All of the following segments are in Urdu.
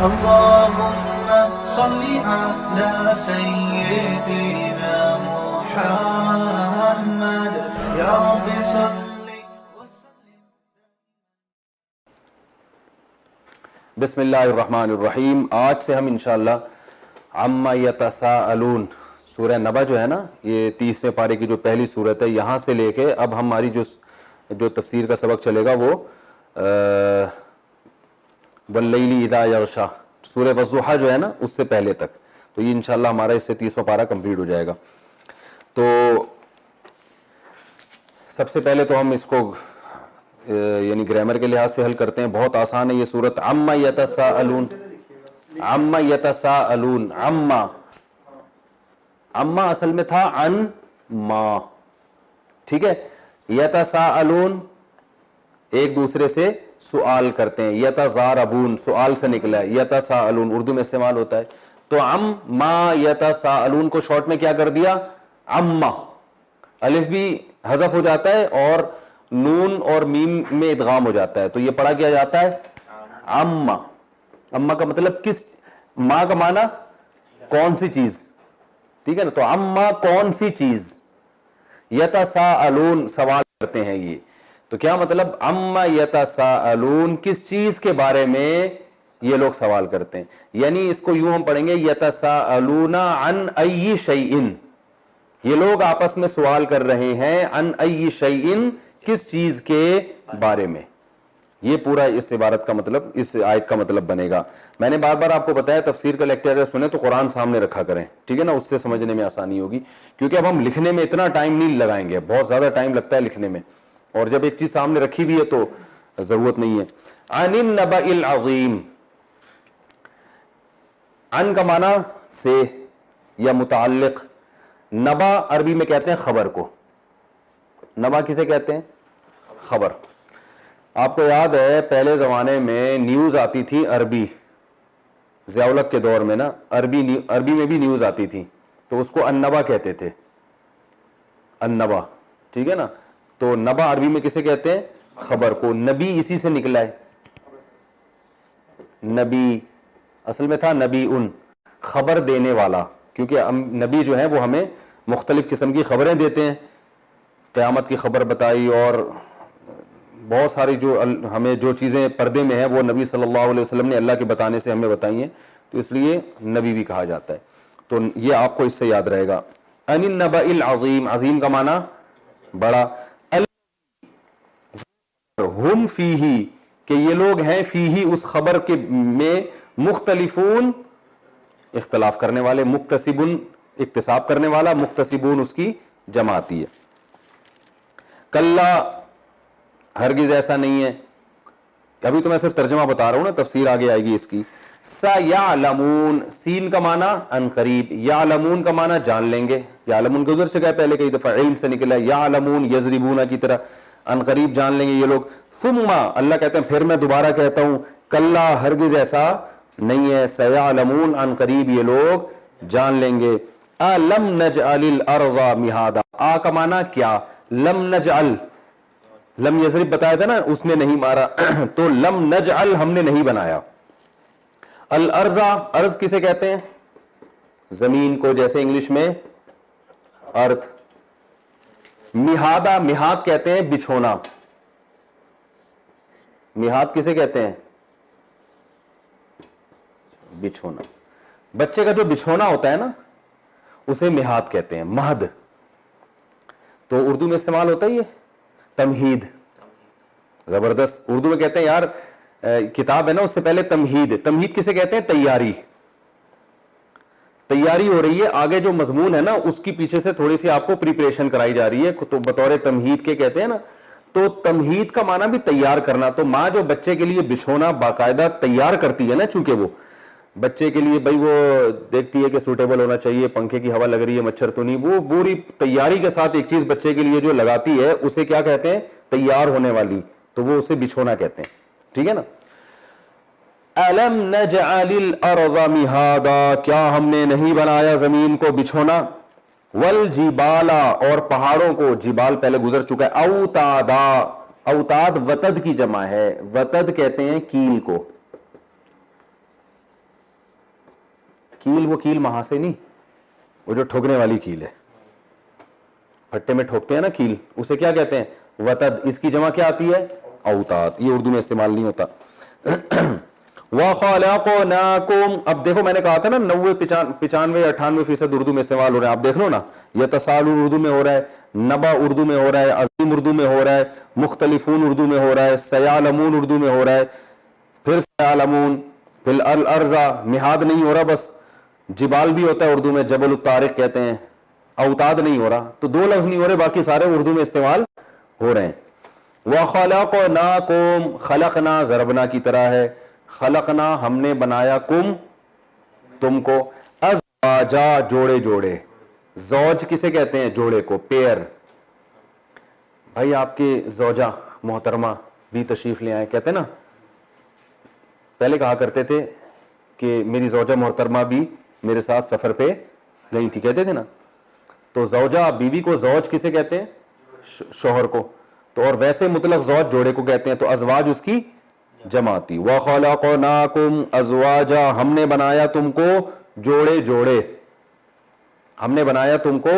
اللهم صل على سيدنا محمد يا رب صل وسلم. بسم اللہ الرحمن الرحیم. آج سے ہم انشاءاللہ عما یتساءلون سورہ نبا جو ہے نا، یہ 30ویں پارے کی جو پہلی سورت ہے، یہاں سے لے کے اب ہماری جو تفسیر کا سبق چلے گا وہ واللیل اذا یغشا سورہ والضحیٰ جو ہے نا اس سے پہلے تک. تو یہ انشاءاللہ ہمارا اس سے 30واں پارہ کمپلیٹ ہو جائے گا. تو سب سے پہلے تو ہم اس کو یعنی گرامر کے لحاظ سے حل کرتے ہیں. بہت آسان ہے یہ سورت. عما یتساءلون، عما یتساءلون، عما اصل میں تھا عن ما، ٹھیک ہے. یتساءلون ایک دوسرے سے سوال کرتے ہیں. یتزاربون سوال سے نکلا ہے. یتساءلون اردو میں استعمال ہوتا ہے. تو عما یتساءلون کو شارٹ میں کیا کر دیا؟ عما. الف بھی حذف ہو جاتا ہے اور نون اور میم میں ادغام ہو جاتا ہے، تو یہ پڑھا کیا جاتا ہے عما. عما کا مطلب کس، ما کا معنی کون سی چیز، ٹھیک ہے نا. تو عما کون سی چیز، یتساءلون سوال کرتے ہیں. یہ تو کیا مطلب عما یتساءلون کس چیز کے بارے میں یہ لوگ سوال کرتے ہیں. یعنی اس کو یوں ہم پڑھیں گے یتساءلون عن ای شیء، یہ لوگ آپس میں سوال کر رہے ہیں عن ای شیء کس چیز کے بارے میں. یہ پورا اس عبارت کا مطلب، اس آیت کا مطلب بنے گا. میں نے بار بار آپ کو بتایا تفسیر کا لیکچر اگر سنیں تو قرآن سامنے رکھا کریں، ٹھیک ہے نا، اس سے سمجھنے میں آسانی ہوگی. کیونکہ اب ہم لکھنے میں اتنا ٹائم نہیں لگائیں گے، بہت زیادہ ٹائم لگتا ہے لکھنے میں، اور جب ایک چیز سامنے رکھی ہوئی ہے تو ضرورت نہیں ہے. عن النبأ العظیم، عن کا معنی سے یا متعلق. نبا عربی میں کہتے ہیں خبر کو. نبا کسے کہتے ہیں؟ خبر. آپ کو یاد ہے پہلے زمانے میں نیوز آتی تھی عربی، ضیاء الحق کے دور میں نا عربی میں بھی نیوز آتی تھی، تو اس کو النبا کہتے تھے. النبا، ٹھیک ہے نا. تو نبا عربی میں کسے کہتے ہیں؟ خبر کو. نبی اسی سے نکلا ہے. نبی اصل میں تھا نبی ان، خبر دینے والا. کیونکہ نبی جو ہیں وہ ہمیں مختلف قسم کی خبریں دیتے ہیں. قیامت کی خبر بتائی اور بہت ساری جو ہمیں جو چیزیں پردے میں ہیں وہ نبی صلی اللہ علیہ وسلم نے اللہ کے بتانے سے ہمیں بتائی ہیں، تو اس لیے نبی بھی کہا جاتا ہے. تو یہ آپ کو اس سے یاد رہے گا. عن النبأ العظیم، عظیم کا معنی بڑا. ہم فیہ کہ یہ لوگ ہیں، فیہ اس خبر کے میں، مختلفون اختلاف کرنے والے، مکتسبون اکتساب کرنے والا، مکتسبون اس کی جمع آتی ہے. کلا ہرگز ایسا نہیں ہے. ابھی تو میں صرف ترجمہ بتا رہا ہوں نا، تفسیر آگے آئے گی اس کی. سیعلمون، سین کا معنی ان قریب، یعلمون کا معنی جان لیں گے. یعلمون گزر چکا ہے پہلے کئی دفعہ، علم سے نکلا ہے. یعلمون یضربون کی طرح ان قریب جان لیں گے یہ لوگ. ثم اللہ کہتے ہیں پھر میں دوبارہ کہتا ہوں، کلا ہرگز ایسا نہیں ہے. سیعلمون ان قریب یہ لوگ جان لیں گے. لم نجعل الارض مہادا، آ کا معنی کیا، لم نجعل، لم یضرب بتایا تھا نا اس نے نہیں مارا، تو لم نجعل ہم نے نہیں بنایا. الارض، ارض کسے کہتے ہیں؟ زمین کو، جیسے انگلش میں ارتھ. مہادا، مہاد کہتے ہیں بچھونا. مہاد کسے کہتے ہیں؟ بچھونا. بچے کا جو بچھونا ہوتا ہے نا اسے مہاد کہتے ہیں. مہد تو اردو میں استعمال ہوتا ہے یہ تمہید. زبردست. اردو میں کہتے ہیں یار کتاب ہے نا اس سے پہلے تمہید. تمہید کسے کہتے ہیں؟ تیاری. تیاری ہو رہی ہے، آگے جو مضمون ہے نا اس کی پیچھے سے تھوڑی سی آپ کو پریپریشن کرائی جا رہی ہے، تو بطور تمہید کے کہتے ہیں نا. تو تمہید کا معنی بھی تیار کرنا. تو ماں جو بچے کے لیے بچھونا باقاعدہ تیار کرتی ہے نا، چونکہ وہ بچے کے لیے بھائی وہ دیکھتی ہے کہ سوٹیبل ہونا چاہیے، پنکھے کی ہوا لگ رہی ہے، مچھر تو نہیں، وہ پوری تیاری کے ساتھ ایک چیز بچے کے لیے جو لگاتی ہے اسے کیا کہتے ہیں؟ تیار ہونے والی. تو وہ اسے بچھونا کہتے ہیں، ٹھیک ہے نا. أَلَمْ نَجْعَلِ الْأَرْضَ مِهَادًا، کیا ہم نے نہیں بنایا زمین کو بچھونا. وَالْجِبَالَ اور پہاڑوں کو، جبال پہلے گزر چکا ہے. أَوْتَادًا، اوتاد وتد کی جمع ہے. وتد کہتے ہیں کیل کو. کیل وہ کیل وہاں سے نہیں, وہ جو ٹھوکنے والی کیل ہے, پھٹے میں ٹھوکتے ہیں نا کیل, اسے کیا کہتے ہیں, وتد. اس کی جمع کیا آتی ہے, اوتاد. یہ اردو میں استعمال نہیں ہوتا. وَخَلَقْنَاكُمْ, اب دیکھو میں نے کہا تھا نا 95-98% اردو میں استعمال ہو رہا ہے. آپ دیکھ لو نا, یتسالون اردو میں ہو رہا ہے, نبا اردو میں ہو رہا ہے, عظیم اردو میں ہو رہا ہے, مختلفون اردو میں ہو رہا ہے, سیالمون اردو میں ہو رہا ہے, پھر سیالمون, پھر الارضا, مہاد نہیں ہو رہا, بس جبال بھی ہوتا ہے اردو میں, جبل الطارق کہتے ہیں, اوتاد نہیں ہو رہا. تو 2 لفظ نہیں ہو رہے, باقی سارے اردو میں استعمال ہو رہے ہیں. وَخَلَقْنَاكُمْ, خلقنا ضربنا کی طرح ہے, خلقنا ہم نے بنایا, کم تم کو, ازواجا جوڑے جوڑے. زوج کسے کہتے ہیں, جوڑے کو, پیئر. بھائی آپ کے زوجہ محترمہ بھی تشریف لے آئے, کہتے ہیں نا, پہلے کہا کرتے تھے کہ میری زوجہ محترمہ بھی میرے ساتھ سفر پہ گئی تھی, کہتے تھے نا. تو زوجہ بیوی کو زوج کسے کہتے ہیں, شوہر کو. تو اور ویسے مطلق زوج جوڑے کو کہتے ہیں, تو ازواج اس کی جمع آتی. وَخَلَقْنَاكُمْ أَزْوَاجًا, ہم نے بنایا تم کو جوڑے جوڑے, ہم نے بنایا تم کو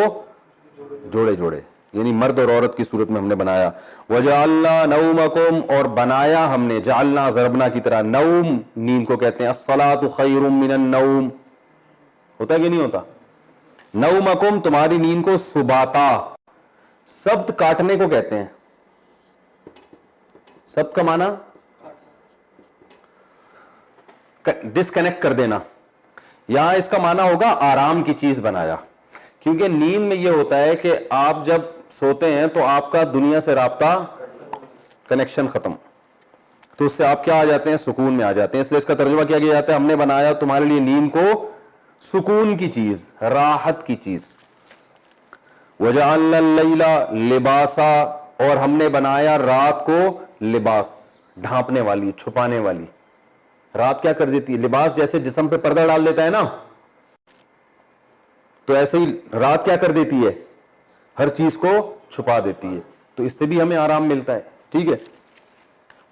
جوڑے جوڑے, یعنی مرد اور عورت کی صورت میں ہم نے بنایا. وَجَعَلْنَا نَوْمَكُمْ, اور بنایا ہم نے, جعلنا ضربنا کی طرح, نوم نیند کو کہتے ہیں. الصلاۃ خیر من النوم, ہوتا ہے کہ نہیں ہوتا, نومکم تمہاری نیند کو, سباتا, سبت کاٹنے کو کہتے ہیں. سبت کا معنی ڈسکنیکٹ کر دینا, یہاں اس کا معنی ہوگا آرام کی چیز بنایا. کیونکہ نیند میں یہ ہوتا ہے کہ آپ جب سوتے ہیں تو آپ کا دنیا سے رابطہ, کنیکشن ختم, تو اس سے آپ کیا آ جاتے ہیں, سکون میں آ جاتے ہیں. اس لیے اس کا ترجمہ کیا گیا جاتا ہے, ہم نے بنایا تمہارے لیے نیند کو سکون کی چیز, راحت کی چیز. وَجَعَلْنَا اللَّيْلَ لِبَاسًا, اور ہم نے بنایا رات کو لباس, ڈھانپنے والی, چھپانے والی. رات کیا کر دیتی ہے, لباس جیسے جسم پہ پردہ ڈال دیتا ہے نا, تو ایسے ہی رات کیا کر دیتی ہے, ہر چیز کو چھپا دیتی ہے. تو اس سے بھی ہمیں آرام ملتا ہے. ٹھیک ہے.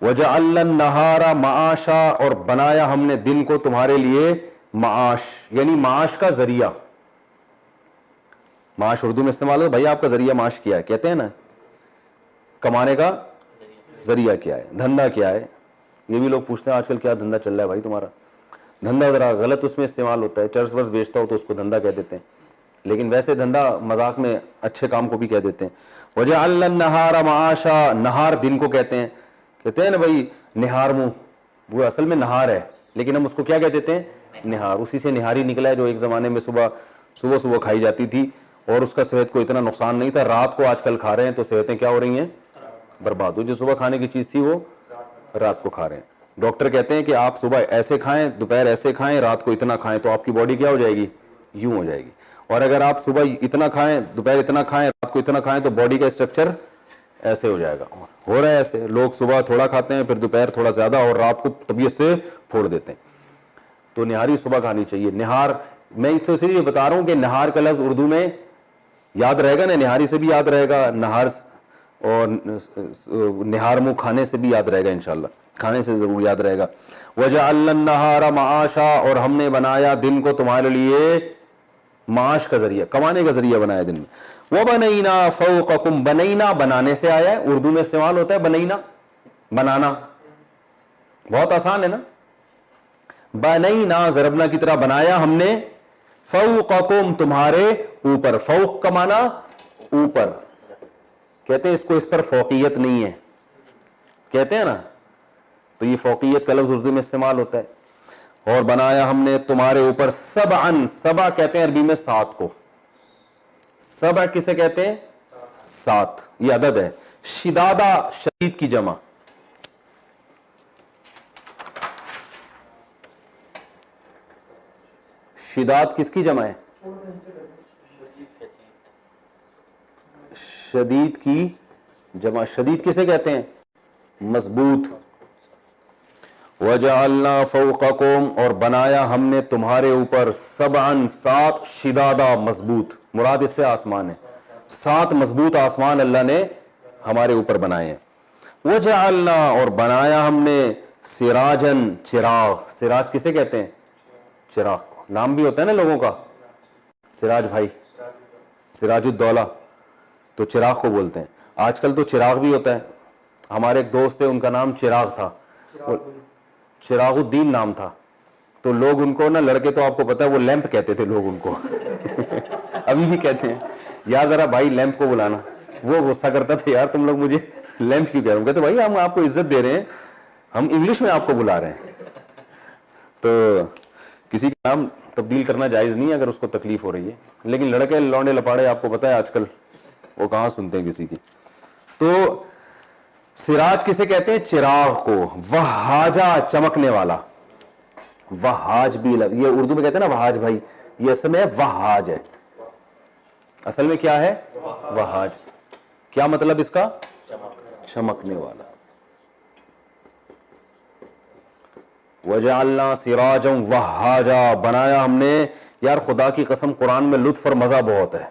وَجَعَلْنَا النَّهَارَ مَعَاشًا, اور بنایا ہم نے دن کو تمہارے لیے معاش, یعنی معاش کا ذریعہ. معاش اردو میں استعمال ہو, بھائی آپ کا ذریعہ معاش کیا ہے, کہتے ہیں نا, کمانے کا ذریعہ کیا ہے, دھندا کیا ہے. یہ بھی لوگ پوچھتے ہیں آج کل کیا دھندا چل رہا ہے بھائی تمہارا. دھندا ذرا غلط اس میں استعمال ہوتا ہے, چرس ورس بیچتا ہو تو اس کو دھندا کہہ دیتے ہیں, لیکن ویسے دھندا مذاق میں اچھے کام کو بھی کہہ دیتے ہیں. وَجَعَلْنَا النَّهَارَ مَعَاشًا, نہار دن کو کہتے ہیں. کہتے ہیں نا بھائی نہار منہ, وہ اصل میں نہار ہے, لیکن ہم اس کو کیا کہہ دیتے ہیں, نہار. اسی سے نہاری نکلا ہے جو ایک زمانے میں صبح کھائی جاتی تھی, اور اس کا صحت کو اتنا نقصان نہیں تھا. رات کو آج کل کھا رہے ہیں تو صحتیں کیا ہو رہی ہیں, برباد ہو. جو صبح کھانے کی چیز تھی وہ رات کو کھا رہے ہیں. ڈاکٹر کہتے ہیں کہ آپ صبح ایسے کھائیں, دوپہر ایسے کھائیں, رات کو اتنا کھائیں, تو آپ کی باڈی کیا ہو جائے گی, یوں ہو جائے گی. اور اگر آپ صبح اتنا کھائیں, دوپہر اتنا کھائیں, رات کو اتنا کھائیں, تو باڈی کا اسٹرکچر ایسے ہو جائے گا. ہو رہا ہے ایسے, لوگ صبح تھوڑا کھاتے ہیں, پھر دوپہر تھوڑا زیادہ, اور رات کو طبیعت سے پھوڑ دیتے ہیں. تو نہاری صبح کھانی چاہیے. نہار میں تو اس لیے بتا رہا ہوں کہ نہار کا لفظ اردو میں یاد رہے گا نا, نہاری سے بھی یاد رہے گا, نہار اور نہار منہ کھانے سے بھی یاد رہے گا انشاءاللہ, کھانے سے ضرور یاد رہے گا. وَجَعَلْنَا النَّهَارَ مَعَاشًا, اور ہم نے بنایا دن کو تمہارے لیے معاش کا ذریعہ, کمانے کا ذریعہ بنایا دن میں. وَبَنَيْنَا فَوْقَكُمْ, بنینا بنانے سے آیا ہے, اردو میں استعمال ہوتا ہے بنینا, بنانا. بہت آسان ہے نا. بنینا ضربنا کی طرح بنایا ہم نے, فوقکم تمہارے اوپر. فوق کا معنی اوپر, کہتے ہیں اس کو, اس پر فوقیت نہیں ہے, کہتے ہیں نا, تو یہ فوقیت کا لفظ اردو میں استعمال ہوتا ہے. اور بنایا ہم نے تمہارے اوپر سبعن, سبع کہتے ہیں عربی میں 7 کو. سبع کسے کہتے ہیں, 7, یہ عدد ہے. شدادہ شدید کی جمع, شداد کس کی جمع ہے, شدید کی جمع. شدید کسے کہتے ہیں, مضبوط. وَجَعَلْنَا فَوْقَكُمْ, اور بنایا ہم نے تمہارے اوپر, سبعن 7, شدادہ مضبوط, مراد اس سے آسمان ہے. 7 مضبوط آسمان اللہ نے ہمارے اوپر بنائے ہیں. وَجَعَلْنَا, اور بنایا ہم نے, سراجن چراغ. سراج کسے کہتے ہیں, چراغ. نام بھی ہوتا ہے نا لوگوں کا, سراج بھائی, سراج الدولہ, تو چراغ کو بولتے ہیں. آج کل تو چراغ بھی ہوتا ہے. ہمارے ایک دوست تھے, ان کا نام چراغ تھا, چراغ الدین نام تھا. تو لوگ ان کو نا, لڑکے تو آپ کو پتا ہے وہ لیمپ کہتے تھے لوگ ان کو ابھی بھی کہتے ہیں, یا ذرا بھائی لیمپ کو بلانا. وہ غصہ کرتا تھا, یار تم لوگ مجھے لیمپ کیوں کہہ رہے ہو؟ کہتے بھائی ہم آپ کو عزت دے رہے ہیں, ہم انگلش میں آپ کو بلا رہے ہیں. تو کسی کا نام تبدیل کرنا جائز نہیں ہے اگر اس کو تکلیف ہو رہی ہے, لیکن لڑکے لونڈے لپاڑے آپ کو پتا ہے آج کل وہ کہاں سنتے ہیں کسی کی. تو سراج کسے کہتے ہیں؟ چراغ کو. وہاجا, چمکنے والا. وہاج بھی, یہ اردو میں کہتے ہیں نا وہاج بھائی, یہ اصل میں وہاج ہے. اصل میں کیا ہے؟ وہاج. کیا مطلب اس کا؟ چمکنے والا. وَجَعَلْنَا سِرَاجًا وَهَّاجًا, بنایا ہم نے. یار خدا کی قسم قرآن میں لطف اور مزہ بہت ہے.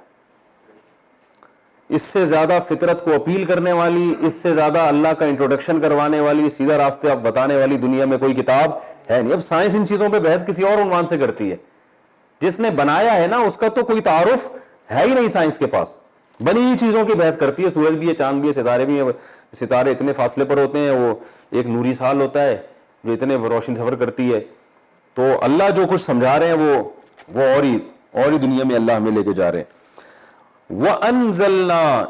اس سے زیادہ فطرت کو اپیل کرنے والی, اس سے زیادہ اللہ کا انٹروڈکشن کروانے والی, سیدھا راستے آپ بتانے والی دنیا میں کوئی کتاب ہے نہیں. اب سائنس ان چیزوں پہ بحث کسی اور عنوان سے کرتی ہے. جس نے بنایا ہے نا اس کا تو کوئی تعارف ہے ہی نہیں سائنس کے پاس. بنی ہوئی چیزوں کی بحث کرتی ہے. سورج بھی ہے, چاند بھی ہے, ستارے بھی ہیں. ستارے اتنے فاصلے پر ہوتے ہیں, وہ ایک نوری سال ہوتا ہے جو اتنے روشن سفر کرتی ہے. تو اللہ جو کچھ سمجھا رہے ہیں وہ اور ہی دنیا میں اللہ ہمیں لے کے جا رہے ہیں. وَأَنزَلْنَا,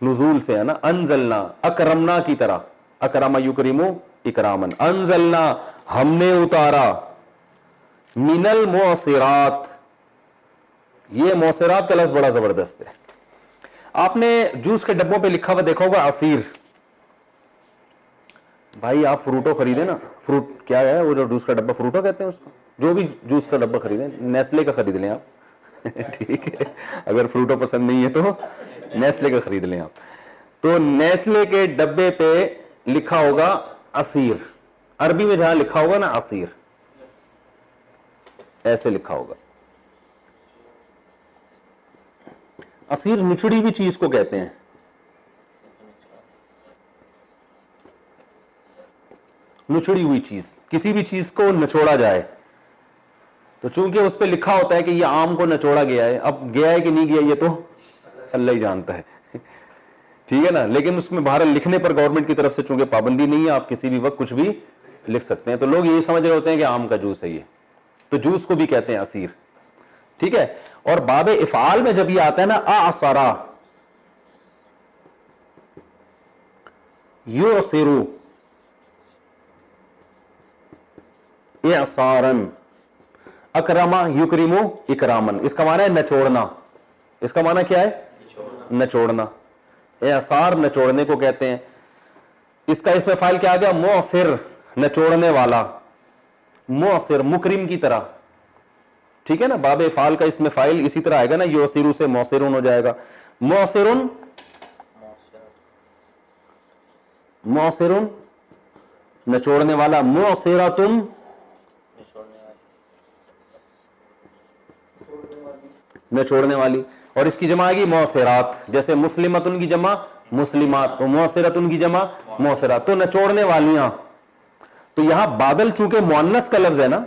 نزول سے ہے نا, انزلنا, اکرمنا کی طرح, اکرم یکرمو اکرامن. انزلنا, ہم نے اتارا, من المعصرات. یہ معصرات کا لفظ بڑا زبردست ہے. آپ نے جوس کے ڈبوں پہ لکھا ہوا دیکھا ہوگا عصیر. بھائی آپ فروٹو خریدیں نا, فروٹ کیا ہے وہ جو جوس کا ڈبہ, فروٹو کہتے ہیں اس کو, جو بھی جوس کا ڈبہ خریدیں, نیسلے کا خرید لیں آپ ٹھیک ہے, اگر فروٹو پسند نہیں ہے تو نیسلے کا خرید لیں آپ. تو نیسلے کے ڈبے پہ لکھا ہوگا عصیر. عربی میں جہاں لکھا ہوگا نا عصیر, ایسے لکھا ہوگا. عصیر نچڑی ہوئی چیز کو کہتے ہیں. نچڑی ہوئی چیز, کسی بھی چیز کو نچوڑا جائے تو چونکہ اس پہ لکھا ہوتا ہے کہ یہ آم کو نچوڑا گیا ہے, اب گیا ہے کہ نہیں گیا یہ تو اللہ ہی جانتا ہے, ٹھیک ہے نا. لیکن اس میں بہرحال لکھنے پر گورنمنٹ کی طرف سے چونکہ پابندی نہیں ہے, آپ کسی بھی وقت کچھ بھی لکھ سکتے ہیں. تو لوگ یہی سمجھ رہے ہوتے ہیں کہ آم کا جوس ہے یہ, تو جوس کو بھی کہتے ہیں عصیر, ٹھیک ہے. اور باب افعال میں جب یہ آتا ہے نا اعصرا یعصرو اعصارن, اکرما یکرمو اکرامن, اس کا معنی ہے نچوڑنا. اس کا معنی کیا ہے؟ نچوڑنا. اعصار نچوڑنے کو کہتے ہیں. اس کا اس میں فاعل کیا آ گیا؟ معصر, نچوڑنے والا. معصر, مکرم کی طرح, ٹھیک ہے نا. باب افعال کا اس میں فاعل اسی طرح آئے گا نا, یعصرو سے معصرن ہو جائے گا. معصرن, معصرن نچوڑنے والا. معصرتن نچوڑنے والی. اور اس کی جمع آئے گی معصرات, جیسے مسلمتن کی جمع مسلمات, معصرتن کی جمع معصرات, تو نچوڑنے والیاں. تو یہاں بادل چونکہ مؤنث کا لفظ ہے نا,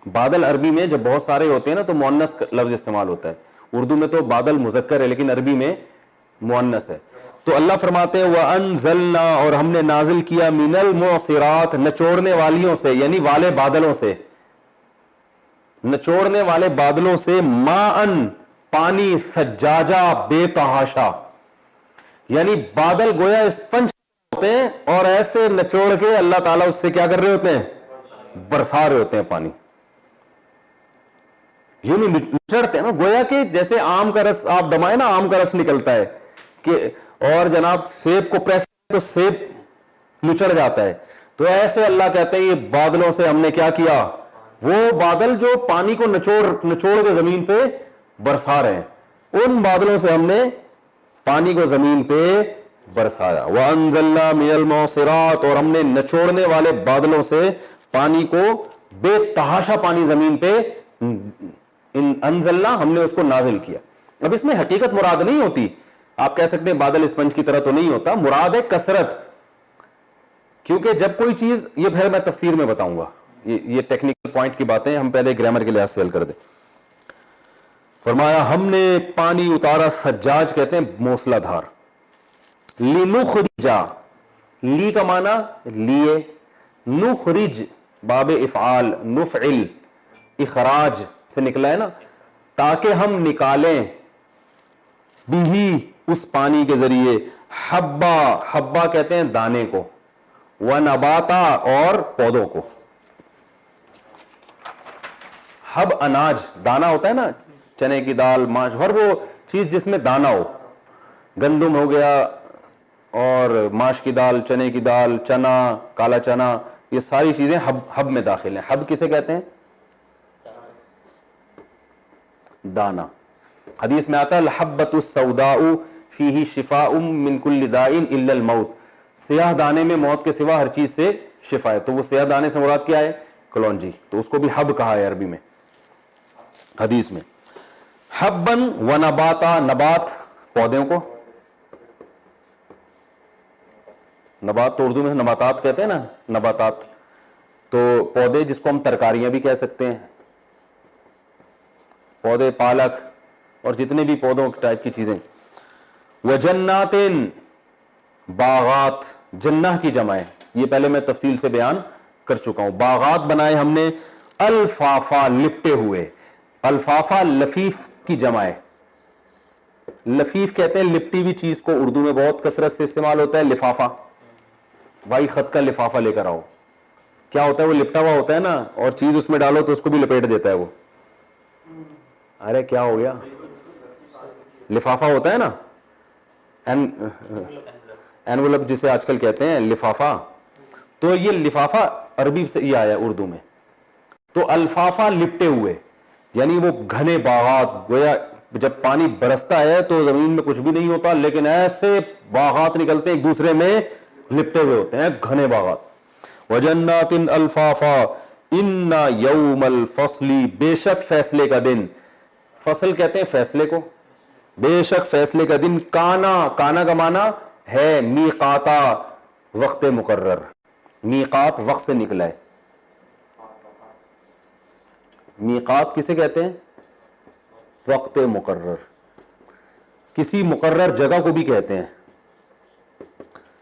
بادل عربی میں جب بہت سارے ہوتے ہیں نا تو مؤنث کا لفظ استعمال ہوتا ہے. اردو میں تو بادل مذکر ہے لیکن عربی میں مؤنث ہے. تو اللہ فرماتے ہیں وَأَنزَلْنَا, اور ہم نے نازل کیا, مِنَ الْمُعْصِرَاتِ, نچوڑنے والیوں سے, یعنی والے بادلوں سے, نچوڑنے والے بادلوں سے, ماءً, پانی, ثجاجا, بے تحاشا. یعنی بادل گویا اسپنج ہوتے ہیں اور ایسے نچوڑ کے اللہ تعالیٰ اس سے کیا کر رہے ہوتے ہیں؟ برسا رہے ہوتے ہیں پانی. یوں نچڑتے ہیں نا, گویا کہ جیسے آم کا رس آپ دمائیں نا, آم کا رس نکلتا ہے کہ, اور جناب سیب کو پریس تو سیب نچڑ جاتا ہے. تو ایسے اللہ کہتے ہیں یہ بادلوں سے ہم نے کیا کیا, وہ بادل جو پانی کو نچوڑ کے زمین پہ برسا رہے ہیں, ان بادلوں سے ہم نے پانی کو زمین پہ برسایا. وَأَنزَلْنَا مِنَ الْمُعْصِرَاتِ, اور ہم نے نچوڑنے والے بادلوں سے پانی کو, بے تحاشا پانی زمین پہ, انزلنا, ہم نے اس کو نازل کیا. اب اس میں حقیقت مراد نہیں ہوتی, آپ کہہ سکتے ہیں بادل اسپنج کی طرح تو نہیں ہوتا, مراد ہے کثرت. کیونکہ جب کوئی چیز, یہ پھر میں تفسیر میں بتاؤں گا, یہ ٹیکنیکل پوائنٹ کی باتیں ہم پہلے گرامر کے لحاظ سے حل کر دیں. فرمایا ہم نے پانی اتارا، سجاج کہتے ہیں موسلا دھار. لنخرجا، لی کا معنی لیے، نخرج باب افعال، نفعل اخراج سے نکلا ہے نا، تاکہ ہم نکالیں بھی اس پانی کے ذریعے حبا، حبا کہتے ہیں دانے کو، ونباتا اور پودوں کو. حب اناج، دانا ہوتا ہے نا، چنے کی دال، ماش، ہر وہ چیز جس میں دانا ہو، گندم ہو گیا اور ماش کی دال، چنے کی دال، چنا، کالا چنا، یہ ساری چیزیں حب میں داخل ہیں. حب کسے کہتے ہیں؟ دانا. حدیث میں آتا ہے الحبۃ السوداء فیہ شفاء من کل داء الا الموت، سیاہ دانے میں موت کے سوا ہر چیز سے شفا ہے. تو وہ سیاہ دانے سے مراد کیا ہے؟ کلونجی، تو اس کو بھی حب کہا ہے عربی میں حدیث میں. حبن و نباتا، نبات پودوں کو، نبات تو اردو میں نباتات کہتے ہیں نا، نباتات تو پودے جس کو ہم ترکاریاں بھی کہہ سکتے ہیں، پودے، پالک اور جتنے بھی پودوں ٹائپ کی چیزیں. وجنات، باغات، جنہ کی جمع ہے، یہ پہلے میں تفصیل سے بیان کر چکا ہوں. باغات بنائے ہم نے، الفافا لپٹے ہوئے، الفافا لفیف کی جمع ہے. لفیف کہتے ہیں لپٹی ہوئی چیز کو، اردو میں بہت کثرت سے استعمال ہوتا ہے لفافہ. بھائی خط کا لفافہ لے کر آؤ، کیا ہوتا ہے؟ وہ لپٹا ہوا ہوتا ہے نا، اور چیز اس میں ڈالو تو اس کو بھی لپیٹ دیتا ہے وہ. ارے کیا ہو گیا؟ لفافہ ہوتا ہے نا، اینولپ جسے آج کل کہتے ہیں لفافہ. تو یہ لفافہ عربی سے یہ آیا اردو میں. تو الفافہ لپٹے ہوئے، یعنی وہ گھنے باغات. گویا جب پانی برستا ہے تو زمین میں کچھ بھی نہیں ہوتا، لیکن ایسے باغات نکلتے ہیں ایک دوسرے میں لپٹے ہوئے ہوتے ہیں، گھنے باغات. وجنات الفافا ان یوم الفصل، بے شک فیصلے کا دن. فصل کہتے ہیں فیصلے کو. بے شک فیصلے کا دن، کانا، کانا کا معنی ہے میقاتا، وقت مقرر. میقات وقت سے نکلا ہے. میقات کسے کہتے ہیں؟ وقت مقرر. کسی مقرر جگہ کو بھی کہتے ہیں.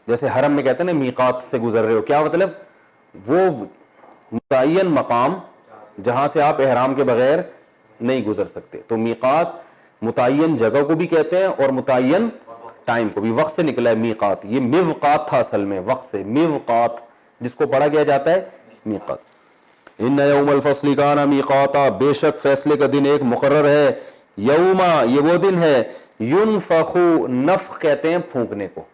جیسے حرم میں کہتے ہیں نا میقات سے گزر رہے ہو، کیا مطلب؟ وہ متعین مقام جہاں سے آپ احرام کے بغیر نہیں گزر سکتے. تو میقات متعین جگہ کو بھی کہتے ہیں اور متعین ٹائم کو بھی. وقت سے نکلا ہے میقات. یہ میوقات تھا اصل میں، وقت سے میوقات، جس کو پڑھا گیا جاتا ہے میقات. ان یوم الفصل کان میقاتا، بے شک فیصلے کا دن ایک مقرر ہے. یوما، یہ وہ دن ہے، ینفخ، نفخ کہتے ہیں پھونکنے کو.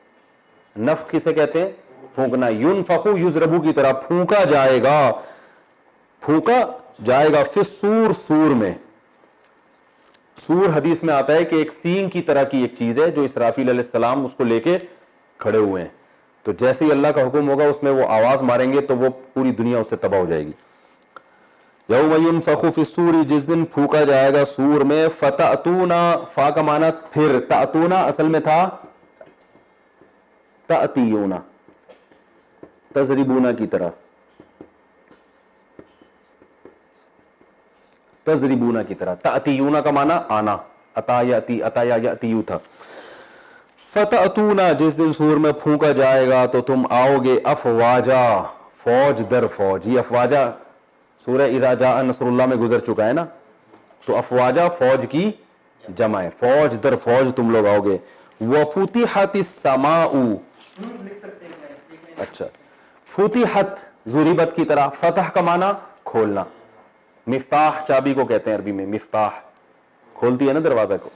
نفخ کسے کہتے ہیں؟ پھونکنا. ینفخ یضربو کی طرح پھونکا جائے گا، پھونکا جائے گا، فی الصور، سور میں. سور حدیث میں آتا ہے کہ ایک سینگ کی طرح کی ایک چیز ہے جو اسرافیل علیہ السلام اس کو لے کے کھڑے ہوئے ہیں. تو جیسے ہی اللہ کا حکم ہوگا اس میں وہ آواز ماریں گے تو وہ پوری دنیا اس سے تباہ ہو جائے گی. یوم ینفخ فی الصور، جس دن پھونکا جائے گا سور میں. فتأتونا، فا کا معنی پھر، تأتونا اصل میں تھا تأتیونا، تضربونا کی طرح، تضربونا کی طرح. تأتیونا کا معنی آنا، اتا یاتی، اتا یا یاتیو تھا. فتأتونا، جس دن سور میں پھونکا جائے گا تو تم آؤ گے، افواجا، فوج در فوج. یہ افواجا سورہ اذا جاء نصر اللہ میں گزر چکا ہے نا، تو افواجا فوج کی جمع ہے، فوج در فوج تم لوگ آؤ گے. وفتحت السماء، اچھا، فتحت ضربت کی طرح. فتح کا معنی کھولنا. مفتاح چابی کو کہتے ہیں عربی میں، مفتاح کھولتی ہے نا دروازہ کو،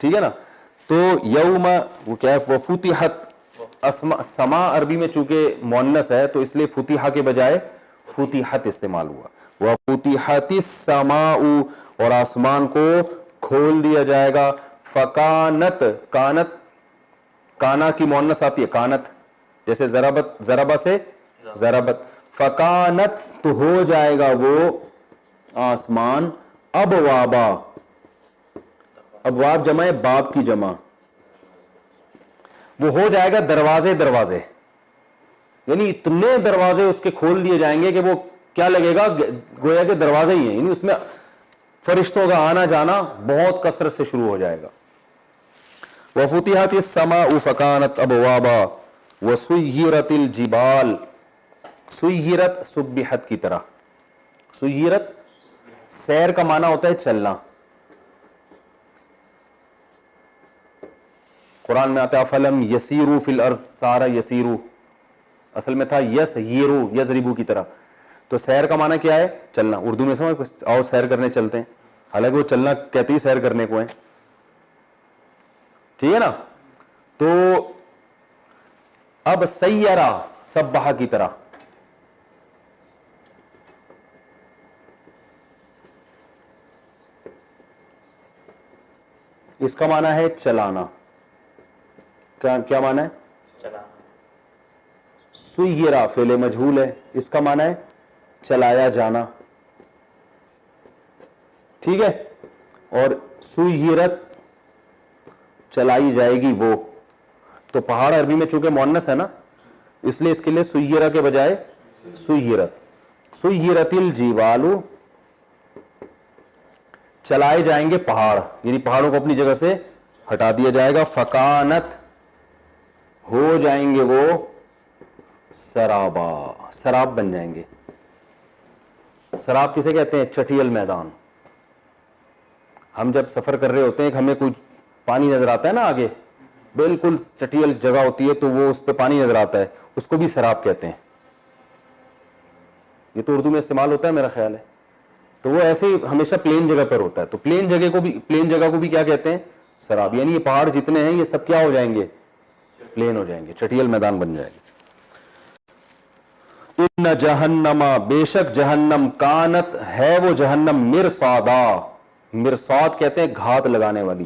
ٹھیک ہے نا. تو یوم، وہ کیا ہے، وفتحت سما عربی میں چونکہ مؤنث ہے تو اس لیے فتحہ کے بجائے فتحت استعمال ہوا. وفتحت السماء، اور آسمان کو کھول دیا جائے گا. فکانت، کانت، کانا کی مؤنث آتی ہے کانت، جیسے ضربت، ضربہ سے ضربت. فکانت، تو ہو جائے گا وہ آسمان، ابوابا، ابواب جمع ہے باب کی جمع، وہ ہو جائے گا دروازے دروازے. یعنی اتنے دروازے اس کے کھول دیے جائیں گے کہ وہ کیا لگے گا گویا کہ دروازے ہی ہیں، یعنی اس میں فرشتوں کا آنا جانا بہت کثرت سے شروع ہو جائے گا. وفتحت السماء فكانت ابوابا وسيرت الجبال. سیرت سبحت کی طرح. سیرت سیر کا معنی ہوتا ہے چلنا. قرآن میں آتا ہے فلم یسیرو فی الارض، سارا یسیرو اصل میں تھا یسیرو یضربو کی طرح. تو سیر کا معنی کیا ہے؟ چلنا. اردو میں سمجھ آؤ سیر کرنے چلتے ہیں، حالانکہ وہ چلنا کہتے ہی سیر کرنے کو ہے، ٹھیک ہے نا. تو اب سیرہ سبحہ کی طرح. اس کا معنی ہے چلانا. کیا معنی ہے؟ چلانا. سیرہ فعل مجہول ہے، اس کا معنی ہے چلایا جانا، ٹھیک ہے. اور سیرت چلائی جائے گی وہ. تو پہاڑ عربی میں چونکہ مؤنث ہے نا، اس لیے اس کے لیے سیرہ کے بجائے سیرت. سیرت الجبال، چلائے جائیں گے پہاڑ، یعنی پہاڑوں کو اپنی جگہ سے ہٹا دیا جائے گا. فکانت، ہو جائیں گے وہ سرابا، سراب بن جائیں گے. سراب کسے کہتے ہیں؟ چٹیل میدان. ہم جب سفر کر رہے ہوتے ہیں کہ ہمیں کوئی پانی نظر آتا ہے نا آگے، بالکل چٹیل جگہ ہوتی ہے تو وہ اس پہ پانی نظر آتا ہے، اس کو بھی سراب کہتے ہیں. یہ تو اردو میں استعمال ہوتا ہے میرا خیال ہے. تو وہ ایسے ہی ہمیشہ پلین جگہ پر ہوتا ہے. تو پلین جگہ کو بھی کیا کہتے ہیں؟ سراب. یعنی یہ پہاڑ جتنے ہیں یہ سب کیا ہو جائیں گے؟ پلین ہو جائیں گے، چٹیل میدان بن جائے گے. ان جہنم، بے شک جہنم، کانت ہے وہ جہنم، مرصادا. مرصاد کہتے ہیں گھات لگانے والی.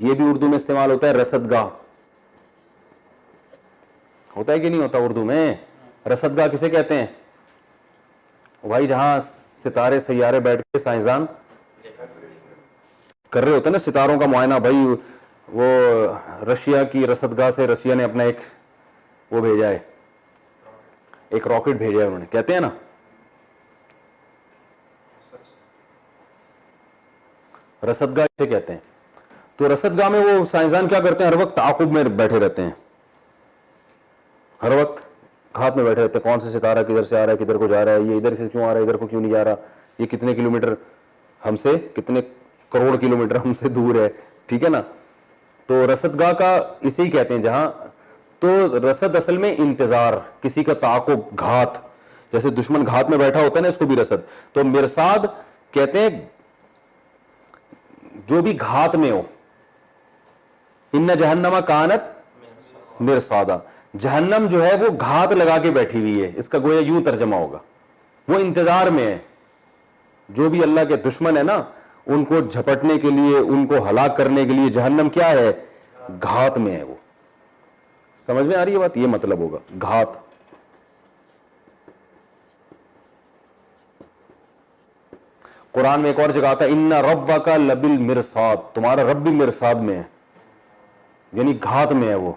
یہ بھی اردو میں استعمال ہوتا ہے رصدگاہ. ہوتا ہے کہ نہیں ہوتا اردو میں؟ رصدگاہ کسے کہتے ہیں بھائی؟ جہاں ستارے سیارے بیٹھ کے سائنسدان کر رہے ہوتے ہیں نا ستاروں کا معائنہ. بھائی وہ رشیا کی رصدگاہ سے رشیا نے اپنا ایک وہ بھیجا ہے، ایک راکٹ بھیجا ہے انہوں نے، کہتے ہیں نا. رصدگاہ سے کہتے ہیں. تو رصدگاہ میں وہ سائنسدان کیا کرتے ہیں؟ ہر وقت تعاقب میں بیٹھے رہتے ہیں، ہر وقت گھات میں بیٹھے رہتے ہیں. کون سے ستارہ کدھر سے آ رہا ہے، کدھر کو جا رہا ہے، یہ ادھر سے کیوں آ رہا ہے، ادھر کو کیوں نہیں جا رہا، یہ کتنے کلومیٹر ہم سے، کتنے کروڑ کلومیٹر ہم سے دور ہے، ٹھیک ہے نا. تو رصدگاہ کا اسے ہی کہتے ہیں جہاں. تو رصد اصل میں انتظار، کسی کا تعاقب، گھات. جیسے دشمن گھات میں بیٹھا ہوتا ہے نا، اس کو بھی رصد. تو مرصاد کہتے ہیں جو بھی گھات میں ہو. ان جہنم کانت مرصادا. جہنم جو ہے وہ گھات لگا کے بیٹھی ہوئی ہے، اس کا گویا یوں ترجمہ ہوگا، وہ انتظار میں ہے. جو بھی اللہ کے دشمن ہے نا، ان کو جھپٹنے کے لیے، ان کو ہلاک کرنے کے لیے جہنم کیا ہے؟ گھات میں ہے. وہ سمجھ میں آ رہی ہے بات؟ یہ مطلب ہوگا گھات. قرآن میں ایک اور جگہ آتا ہے ان ربک لبالمرصاد، تمہارا رب بھی مرصاد میں ہے، یعنی گھات میں ہے وہ،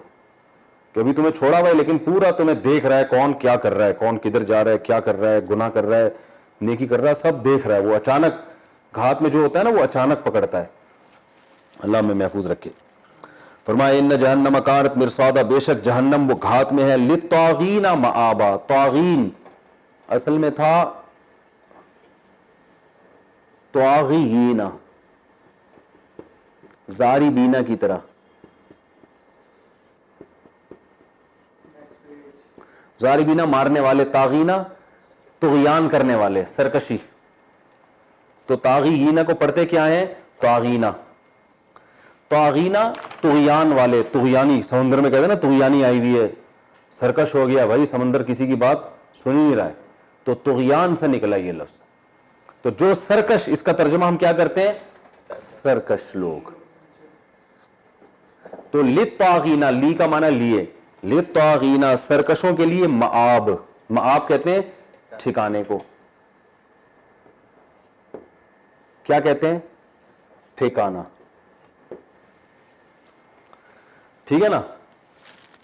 کہ ابھی تمہیں چھوڑا ہوا ہے لیکن پورا تمہیں دیکھ رہا ہے، کون کیا کر رہا ہے، کون کدھر جا رہا ہے، کیا کر رہا ہے، گناہ کر رہا ہے، نیکی کر رہا ہے، سب دیکھ رہا ہے. وہ اچانک گھات میں جو ہوتا ہے نا، وہ اچانک پکڑتا ہے. اللہ میں محفوظ رکھے. فرمایا ان جہنم کانت مرصادا، بے شک جہنم وہ گھات میں ہے. للطاغین مآبا. طاغین اصل میں تھا طاغین، زاری بینا کی طرح. زاری بینا مارنے والے، طاغینا طغیان کرنے والے، سرکشی. تو طاغینا کو پڑھتے کیا ہیں؟ طاغینا. طاغینا طغیان والے، طغیانی. سمندر میں کہتے ہیں نا طغیانی آئی ہوئی ہے، سرکش ہو گیا بھائی، سمندر کسی کی بات سن نہیں رہا ہے. تو طغیان سے نکلا یہ لفظ. تو جو سرکش، اس کا ترجمہ ہم کیا کرتے ہیں؟ سرکش لوگ. تو للطاغینا، لی کا معنی لیے، للطاغینا سرکشوں کے لیے، مآب. مآب کہتے ہیں ٹھکانے کو. کیا کہتے ہیں؟ ٹھکانہ. ٹھیک ہے نا.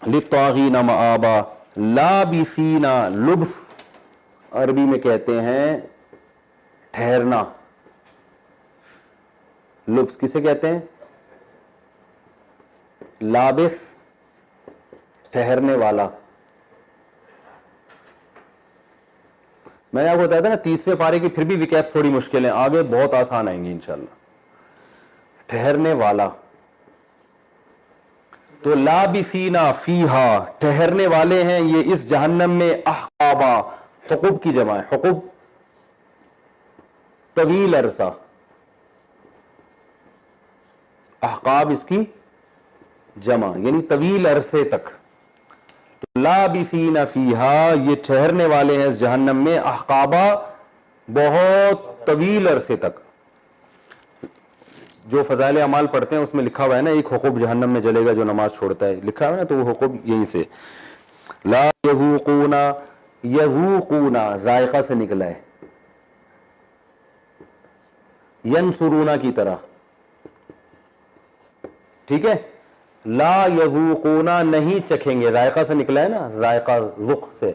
للطاغین مآبا، لابثین لبث عربی میں کہتے ہیں ٹھہرنا. لبس کسے کہتے ہیں؟ لابث ٹھہرنے والا. میں نے آپ کو بتایا تھا نا 30ویں پارے کی پھر بھی وکیپس تھوڑی مشکل ہیں، آگے بہت آسان آئیں گی انشاءاللہ. ٹھہرنے والا تو لابثینا فیہا ٹھہرنے والے ہیں یہ اس جہنم میں، احقابا حقب کی جمع ہے، حقب طویل عرصہ، احقاب اس کی جمع یعنی طویل عرصے تک. لابثین فیہا یہ ٹھہرنے والے ہیں اس جہنم میں، احقابا بہت طویل عرصے تک. جو فضائل اعمال پڑھتے ہیں اس میں لکھا ہوا ہے نا ایک حقوب جہنم میں جلے گا جو نماز چھوڑتا ہے، لکھا ہوا ہے نا، تو وہ حقوب یہیں سے. لا یذوقون، یذوقون ذائقہ سے نکلا ہے، ینصرون کی طرح، ٹھیک ہے. لا یذوقون نہیں چکھیں گے، ذائقہ سے نکلا ہے نا، ذائقہ ذوق سے.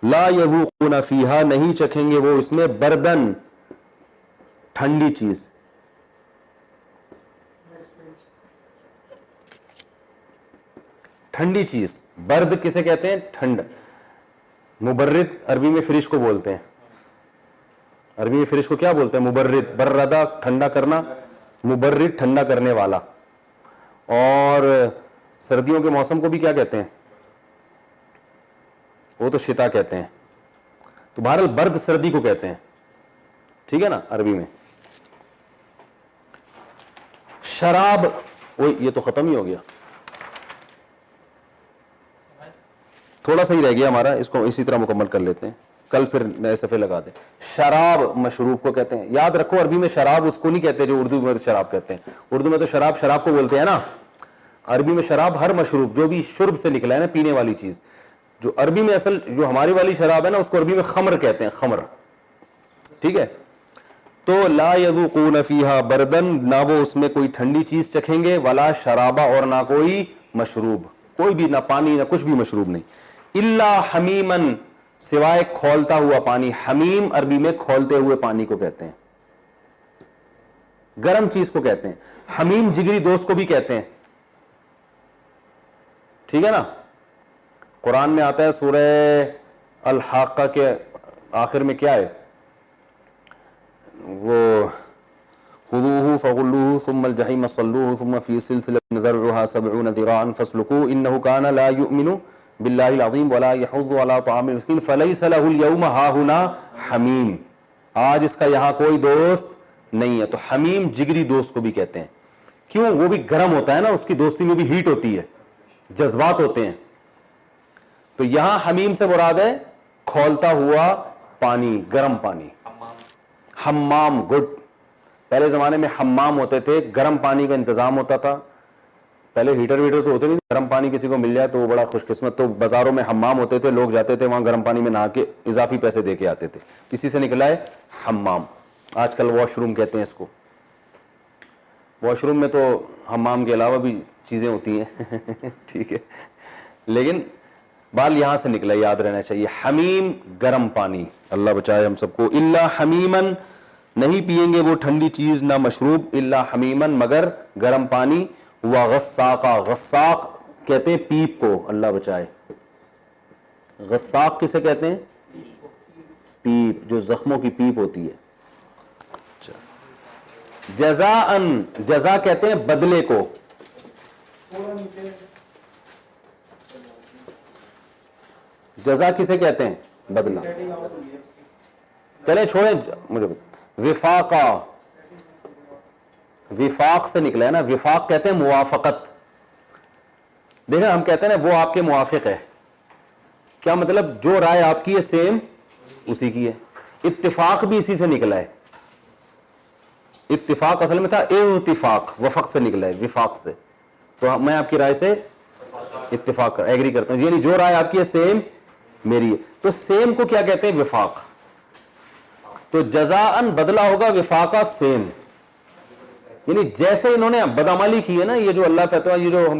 لا یذوقون فیہا نہیں چکھیں گے وہ اس میں، بردن ٹھنڈی چیز. ٹھنڈی چیز، برد کسے کہتے ہیں؟ ٹھنڈ. مبرد عربی میں فریش کو بولتے ہیں، عربی میں فریش کو کیا بولتے ہیں؟ مبرد. بردا ٹھنڈا کرنا، مبرد ٹھنڈا کرنے والا. اور سردیوں کے موسم کو بھی کیا کہتے ہیں؟ وہ تو شتا کہتے ہیں. تو بہرحال برد سردی کو کہتے ہیں، ٹھیک ہے نا عربی میں. شراب، یہ تو ختم ہی ہو گیا، تھوڑا سا ہی رہ گیا ہمارا، اس کو اسی طرح مکمل کر لیتے ہیں، کل پھر نئے صفحے لگا دیں. شراب مشروب کو کہتے ہیں. یاد رکھو عربی میں شراب اس کو نہیں کہتے جو اردو میں شراب کہتے ہیں. اردو میں تو شراب شراب کو بولتے ہیں نا، عربی میں شراب ہر مشروب جو بھی شرب سے نکلا ہے نا، پینے والی چیز. جو عربی میں اصل جو ہماری والی شراب ہے نا اس کو عربی میں خمر کہتے ہیں، خمر، ٹھیک ہے. تو لا یذوقون فیہا بردن، نہ وہ اس میں کوئی ٹھنڈی چیز چکھیں گے، ولا شرابا اور نہ کوئی مشروب، کوئی بھی، نہ پانی نہ کچھ بھی مشروب نہیں. الا حمیمن سوائے کھولتا ہوا پانی. حمیم عربی میں کھولتے ہوئے پانی کو کہتے ہیں، گرم چیز کو کہتے ہیں. حمیم جگری دوست کو بھی کہتے ہیں، ٹھیک ہے نا. قرآن میں آتا ہے سورہ الحاقہ کے آخر میں کیا ہے؟ وہ خذوہ فغلوہ ثم الجحیم صلوہ ثم فی سلسلۃ ذرعہا 70 ذراعا فاسلکوہ انہ کان لا یؤمن باللہ العظیم ولا یحض علی طعام المسکین فلیس لہ اليوم ہاہنا حمیم. آج اس کا یہاں کوئی دوست نہیں ہے. تو حمیم جگری دوست کو بھی کہتے ہیں. کیوں؟ وہ بھی گرم ہوتا ہے نا، اس کی دوستی میں بھی ہیٹ ہوتی ہے، جذبات ہوتے ہیں. تو یہاں حمیم سے مراد ہے کھولتا ہوا پانی، گرم پانی. حمام، گڈ. پہلے زمانے میں حمام ہوتے تھے، گرم پانی کا انتظام ہوتا تھا. پہلے ہیٹر ویٹر تو ہوتے نہیں، گرم پانی کسی کو مل جائے تو وہ بڑا خوش قسمت. تو بازاروں میں حمام ہوتے تھے، لوگ جاتے تھے وہاں گرم پانی میں نہا کے اضافی پیسے دے کے آتے تھے. اسی سے نکلا ہے حمام. آج کل واش روم کہتے ہیں اس کو. واش روم میں تو حمام کے علاوہ بھی چیزیں ہوتی ہیں ٹھیک ہے، لیکن بال یہاں سے نکلا، یاد رہنا چاہیے. حمیم گرم پانی، اللہ بچائے ہم سب کو. الا حمیمن نہیں پیئیں گے وہ ٹھنڈی چیز نہ مشروب، الا حمیمن مگر گرم پانی. وغساقا، غساق کہتے ہیں پیپ کو، اللہ بچائے. غساق کسے کہتے ہیں؟ پیپ، جو زخموں کی پیپ ہوتی ہے. جزاءن، جزا کہتے ہیں بدلے کو. جزا کسے کہتے ہیں؟ بدلہ. چلیں چھوڑیں مجھے. وفاقا، وفاق سے نکلا ہے نا، وفاق کہتے ہیں موافقت. دیکھیں ہم کہتے ہیں نا وہ آپ کے موافق ہے، کیا مطلب؟ جو رائے آپ کی ہے سیم اسی کی ہے. اتفاق بھی اسی سے نکلا ہے. اتفاق اصل میں تھا اتفاق، وفق سے نکلا ہے، وفاق سے. تو میں آپ کی رائے سے اتفاق ایگری کرتا ہوں، یعنی جو رائے آپ کی ہے سیم میری ہے. تو سیم کو کیا کہتے ہیں؟ وفاق. تو جزاءن بدلہ ہوگا، وفاقہ سیم. یعنی جیسے انہوں نے بدعملی کی ہے نا، یہ جو اللہ فتویٰ، یہ جو ہم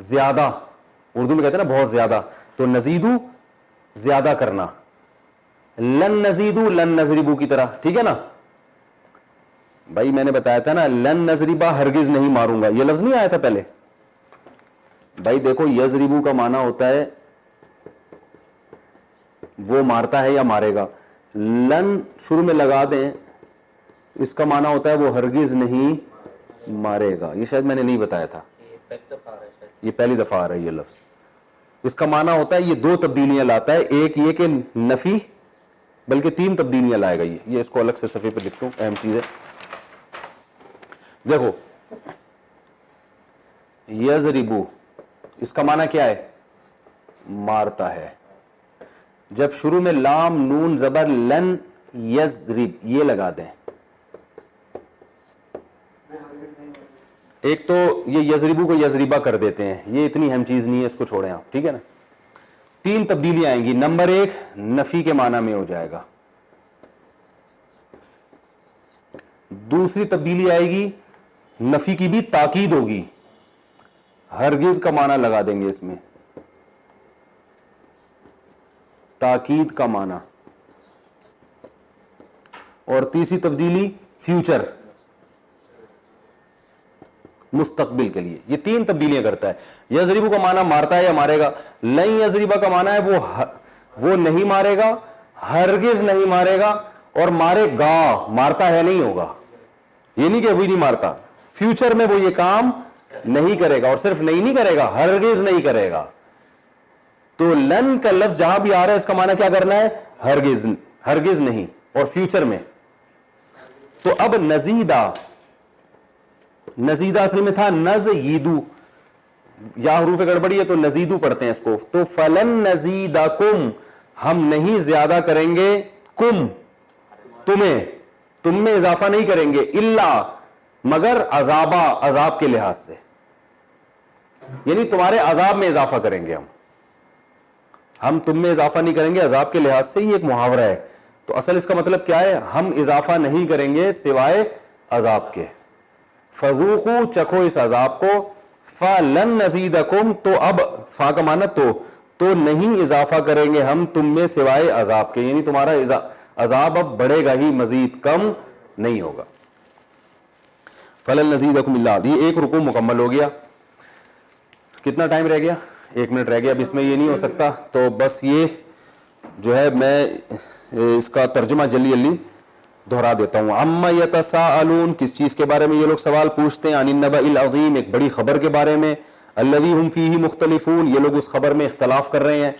زیادہ، اردو میں کہتے ہیں نا بہت زیادہ، تو نزیدو زیادہ کرنا، لن نزیدو لن نضربو کی طرح، ٹھیک ہے نا بھائی. میں نے بتایا تھا نا لن نضربا ہرگز نہیں ماروں گا، یہ لفظ نہیں آیا تھا پہلے بھائی. دیکھو یضربو کا معنی ہوتا ہے وہ مارتا ہے یا مارے گا، لن شروع میں لگا دیں اس کا معنی ہوتا ہے وہ ہرگز نہیں مارے گا. یہ شاید میں نے نہیں بتایا تھا، یہ پہلی دفعہ آ رہا ہے یہ لفظ. اس کا معنی ہوتا ہے یہ دو تبدیلیاں لاتا ہے، ایک یہ کہ نفی، بلکہ تین تبدیلیاں لائے گا. یہ اس کو الگ سے صفحے پہ لکھتا ہوں، اہم چیز ہے. دیکھو یضربو اس کا معنی کیا ہے؟ مارتا ہے. جب شروع میں لام نون زبر لن یضرب یہ لگا دیں، ایک تو یہ یضربو کو یضربا کر دیتے ہیں، یہ اتنی اہم چیز نہیں ہے، اس کو چھوڑیں آپ، ٹھیک ہے نا. تین تبدیلیاں آئیں گی. نمبر ایک نفی کے معنی میں ہو جائے گا. دوسری تبدیلی آئے گی نفی کی بھی تاکید ہوگی، ہرگز کا معنی لگا دیں گے اس میں، تاکید کا معنی. اور تیسری تبدیلی فیوچر، مستقبل کے لیے. یہ تین تبدیلیاں کرتا ہے. یضربو کا معنی مارتا ہے یا مارے گا، لن یضربا کا معنی ہے وہ نہیں مارے گا، ہرگز نہیں مارے گا، اور مارے گا، مارتا ہے نہیں ہوگا. یہ نہیں کہ وہی نہیں مارتا، فیوچر میں وہ یہ کام نہیں کرے گا، اور صرف نہیں کرے گا، ہرگز نہیں کرے گا. تو لن کا لفظ جہاں بھی آ رہا ہے اس کا معنی کیا کرنا ہے؟ ہرگز، ہرگز نہیں، اور فیوچر میں. تو اب نزیدہ، نزیدہ اصل میں تھا نزیدو، یا حروف گڑبڑی ہے تو نزیدو پڑھتے ہیں اس کو. تو فلن نزیدکم ہم نہیں زیادہ کریں گے، کم تمہیں، تم میں اضافہ نہیں کریں گے، الا مگر عذابا عذاب کے لحاظ سے، یعنی تمہارے عذاب میں اضافہ کریں گے ہم تم میں اضافہ نہیں کریں گے عذاب کے لحاظ سے. یہ ایک محاورہ ہے. تو اصل اس کا مطلب کیا ہے؟ ہم اضافہ نہیں کریں گے سوائے عذاب کے. فذوقوا چکھو اس عذاب کو، فلن نزیدکم تو اب فا کا معنی تو نہیں اضافہ کریں گے ہم تم میں سوائے عذاب کے، یعنی تمہارا عذاب اب بڑھے گا ہی، مزید کم نہیں ہوگا. فلن نزیدکم الا، یہ ایک رکوع مکمل ہو گیا. کتنا ٹائم رہ گیا؟ 1 منٹ رہ گیا. اب اس میں یہ نہیں ہو سکتا تو بس یہ جو ہے میں اس کا ترجمہ جلدی دہرا دیتا ہوں. عما یتساءلون کس چیز کے بارے میں یہ لوگ سوال پوچھتے ہیں؟ عن النبأ العظیم ایک بڑی خبر کے بارے میں. الذی ہم فیہ مختلفون یہ لوگ اس خبر میں اختلاف کر رہے ہیں.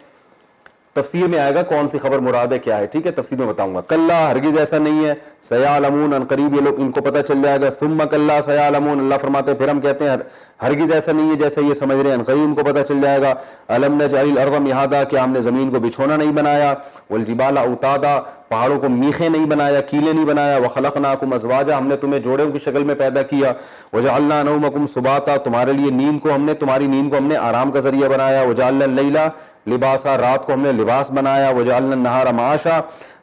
تفسیر میں آئے گا کون سی خبر مراد ہے کیا ہے، ٹھیک ہے، تفسیر میں بتاؤں گا. کلا ہرگز ایسا نہیں ہے، سیعلمون ان قریب یہ لوگ ان کو پتہ چل جائے گا. ثم کلا سیعلمون اللہ فرماتے ہیں پھر ہم کہتے ہیں ہرگز ایسا نہیں ہے جیسے یہ سمجھ رہے ہیں، ان قریب ان کو پتہ چل جائے گا. الم نجعل الارض مہادا کیا ہم نے زمین کو بچھونا نہیں بنایا، والجبال اوتادا پہاڑوں کو میخیں نہیں بنایا، کیلیں نہیں بنایا. وخلقناکم ازواجا ہم نے تمہیں جوڑوں کی شکل میں پیدا کیا. وجعلنا نومکم سباتا تمہارے لیے نیند کو ہم نے، تمہاری نیند کو ہم نے آرام کا ذریعہ بنایا. وجعلنا اللیل لباسا رات کو ہم نے لباس بنایا. وجعلنا النہار معاشا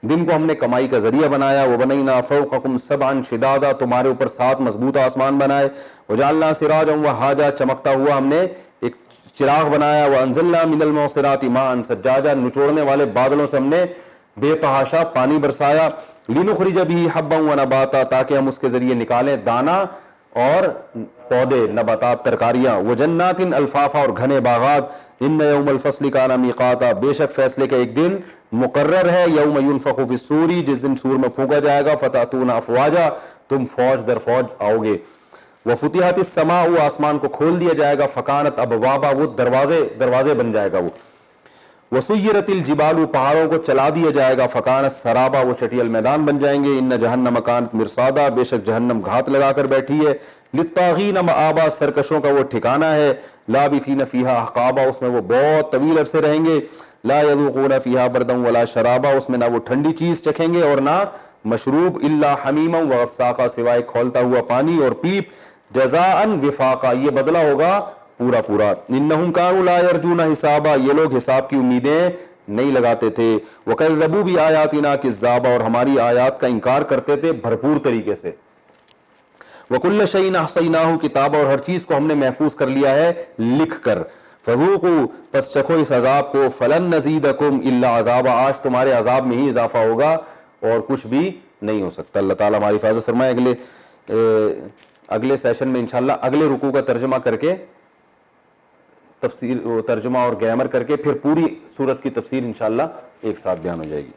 دن کو ہم نے کمائی کا ذریعہ بنایا. وبنینا فوقکم سبعا شدادا تمہارے اوپر 7 مضبوط آسمان بنائے. وجعلنا سراجا وہاجا چمکتا ہوا ہم نے ایک چراغ بنایا. وانزلنا من المعصرات ماء ثجاجا نچوڑنے والے بادلوں سے ہم نے بے تحاشا پانی برسایا. لنخرج به حبا ونباتا تاکہ ہم اس کے ذریعے نکالیں دانا اور پودے، نباتات، ترکاریاں. وجنات الفافا اور گھنے باغات. ان یوم الفصل کان میقاتا بے شک فیصلے کا ایک دن مقرر ہے. یوم ينفخ فی الصور جس دن سور میں پھونکا جائے گا. فتاتون افواجا تم فوج در فوج آؤ گے. وفتحت السماء آسمان کو کھول دیا جائے گا. فکانت ابوابا وہ دروازے بن جائے گا وہ. وسیرت الجبال پہاڑوں کو چلا دیا جائے گا. فکانت سرابا وہ چٹیل میدان بن جائیں گے. ان جہنم کانت مرصادا بے شک جہنم گھات لگا کر بیٹھی ہے. للطاغین مآبا سرکشوں کا وہ ٹھکانہ ہے. لابثین فیہا احقابا اس میں وہ بہت طویل عرصے رہیں گے. لا یذوقون فیہا بردا ولا شرابا اس میں نہ وہ ٹھنڈی چیز چکھیں گے اور نہ مشروب. الا حمیما وغساقا سوائے کھولتا ہوا پانی اور پیپ. جزاء وفاقا یہ بدلہ ہوگا پورا پورا. انہم کانوا لا یرجون حسابا یہ لوگ حساب کی امیدیں نہیں لگاتے تھے. وکذبوا بآیاتنا کذابا اور ہماری آیات کا انکار کرتے تھے بھرپور طریقے سے. وَكُلَّ شَيْءٍ أَحْصَيْنَاهُ کتابا، اور ہر چیز کو ہم نے محفوظ کر لیا ہے لکھ کر. فَذُوقُوا پس چکھو اس عذاب کو. فَلَن نَزِيدَكُمْ إِلَّا عَذَابًا آج تمہارے عذاب میں ہی اضافہ ہوگا اور کچھ بھی نہیں ہو سکتا. اللہ تعالیٰ ہماری حفاظت فرمائے. اگلے سیشن میں انشاءاللہ اگلے رکوع کا ترجمہ کر کے تفسیر ترجمہ اور گرامر کر کے پھر پوری سورت کی تفسیر انشاءاللہ ایک ساتھ بیان ہو جائے گی.